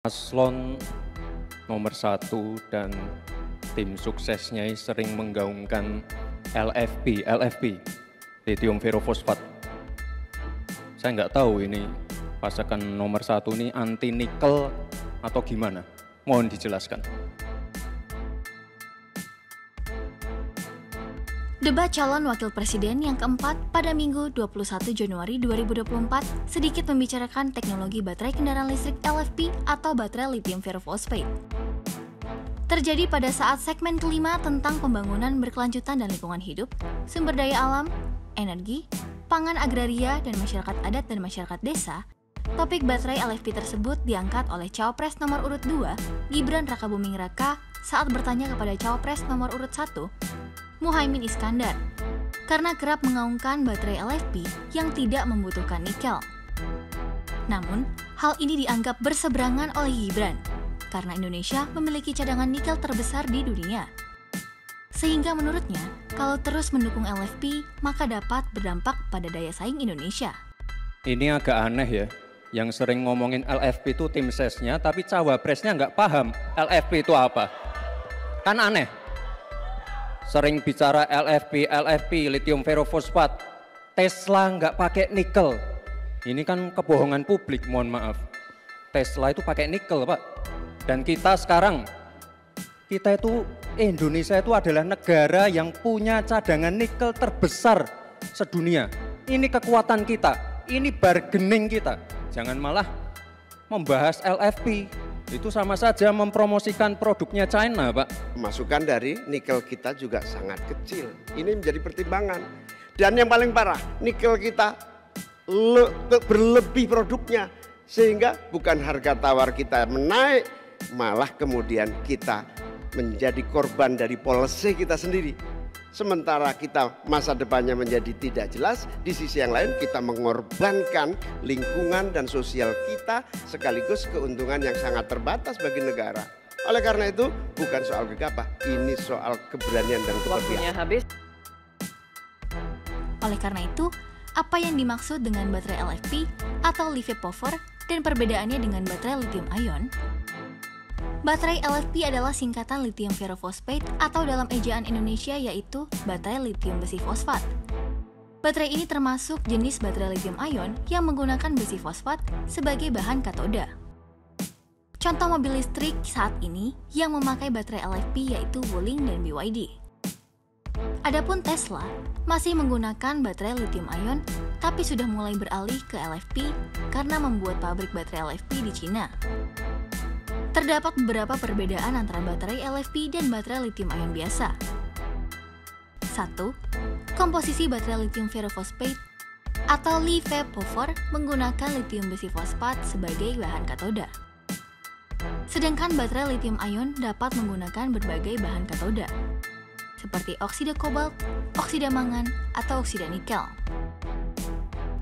Paslon nomor 1 dan tim suksesnya sering menggaungkan LFP, lithium ferrofosfat. Saya nggak tahu ini pasangan nomor 1 ini anti nikel atau gimana. Mohon dijelaskan. Debat calon wakil presiden yang keempat pada Minggu 21 Januari 2024 sedikit membicarakan teknologi baterai kendaraan listrik LFP atau baterai lithium ferrofosfat. Terjadi pada saat segmen kelima tentang pembangunan berkelanjutan dan lingkungan hidup, sumber daya alam, energi, pangan agraria, dan masyarakat adat dan masyarakat desa. Topik baterai LFP tersebut diangkat oleh Cawapres nomor urut 2, Gibran Rakabuming Raka, saat bertanya kepada Cawapres nomor urut 1, Muhaimin Iskandar, karena kerap mengaungkan baterai LFP yang tidak membutuhkan nikel. Namun, hal ini dianggap berseberangan oleh Gibran, karena Indonesia memiliki cadangan nikel terbesar di dunia. Sehingga menurutnya, kalau terus mendukung LFP, maka dapat berdampak pada daya saing Indonesia. Ini agak aneh ya, yang sering ngomongin LFP itu tim sesnya, tapi cawapresnya nggak paham LFP itu apa. Kan aneh. Sering bicara LFP, lithium ferrofosfat, Tesla nggak pakai nikel. Ini kan kebohongan publik, mohon maaf. Tesla itu pakai nikel, Pak. Dan kita sekarang, Indonesia itu adalah negara yang punya cadangan nikel terbesar sedunia. Ini kekuatan kita, ini bargaining kita. Jangan malah membahas LFP. Itu sama saja mempromosikan produknya China, Pak. Masukan dari nikel kita juga sangat kecil. Ini menjadi pertimbangan. Dan yang paling parah, nikel kita berlebih produknya. Sehingga bukan harga tawar kita menaik, malah kemudian kita menjadi korban dari policy kita sendiri. Sementara kita masa depannya menjadi tidak jelas, di sisi yang lain kita mengorbankan lingkungan dan sosial kita sekaligus keuntungan yang sangat terbatas bagi negara. Oleh karena itu bukan soal gegabah, ini soal keberanian dan keberpihakan. Habis. Oleh karena itu, apa yang dimaksud dengan baterai LFP atau LiFePower dan perbedaannya dengan baterai lithium ion? Baterai LFP adalah singkatan lithium ferrofosfat atau dalam ejaan Indonesia yaitu baterai lithium besi fosfat. Baterai ini termasuk jenis baterai lithium ion yang menggunakan besi fosfat sebagai bahan katoda. Contoh mobil listrik saat ini yang memakai baterai LFP yaitu Wuling dan BYD. Adapun Tesla masih menggunakan baterai lithium ion tapi sudah mulai beralih ke LFP karena membuat pabrik baterai LFP di Cina. Terdapat beberapa perbedaan antara baterai LFP dan baterai lithium ion biasa. 1. Komposisi baterai lithium ferrofosfat atau LiFePower menggunakan lithium besi fosfat sebagai bahan katoda. Sedangkan baterai lithium ion dapat menggunakan berbagai bahan katoda, seperti oksida kobalt, oksida mangan, atau oksida nikel.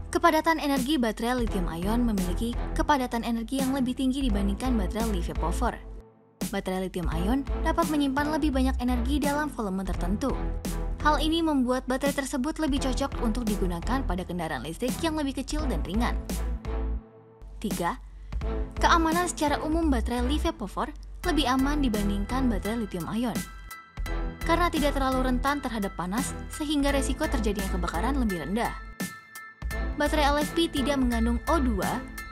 Kepadatan energi baterai lithium ion memiliki kepadatan energi yang lebih tinggi dibandingkan baterai LiFePower. Baterai lithium ion dapat menyimpan lebih banyak energi dalam volume tertentu. Hal ini membuat baterai tersebut lebih cocok untuk digunakan pada kendaraan listrik yang lebih kecil dan ringan. 3. Keamanan secara umum baterai LiFePower lebih aman dibandingkan baterai lithium ion. Karena tidak terlalu rentan terhadap panas, sehingga resiko terjadinya kebakaran lebih rendah. Baterai LFP tidak mengandung O2,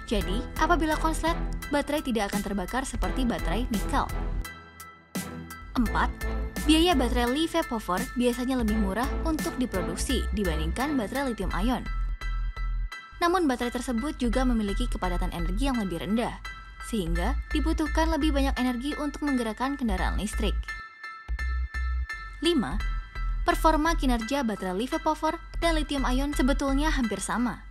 jadi apabila konslet, baterai tidak akan terbakar seperti baterai nikel. 4. Biaya baterai LiFePower biasanya lebih murah untuk diproduksi dibandingkan baterai lithium ion. Namun baterai tersebut juga memiliki kepadatan energi yang lebih rendah, sehingga dibutuhkan lebih banyak energi untuk menggerakkan kendaraan listrik. 5. Performa kinerja baterai LiFePower dan lithium ion sebetulnya hampir sama.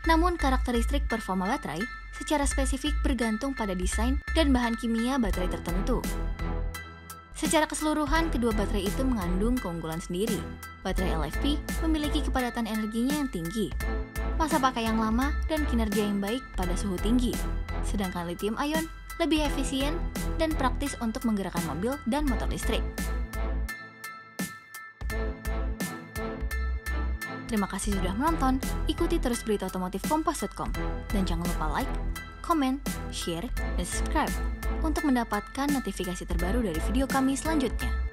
Namun karakteristik performa baterai secara spesifik bergantung pada desain dan bahan kimia baterai tertentu. Secara keseluruhan, kedua baterai itu mengandung keunggulan sendiri. Baterai LFP memiliki kepadatan energinya yang tinggi, masa pakai yang lama, dan kinerja yang baik pada suhu tinggi. Sedangkan lithium ion lebih efisien dan praktis untuk menggerakkan mobil dan motor listrik. Terima kasih sudah menonton, ikuti terus berita otomotif kompas.com, dan jangan lupa like, komen, share, dan subscribe untuk mendapatkan notifikasi terbaru dari video kami selanjutnya.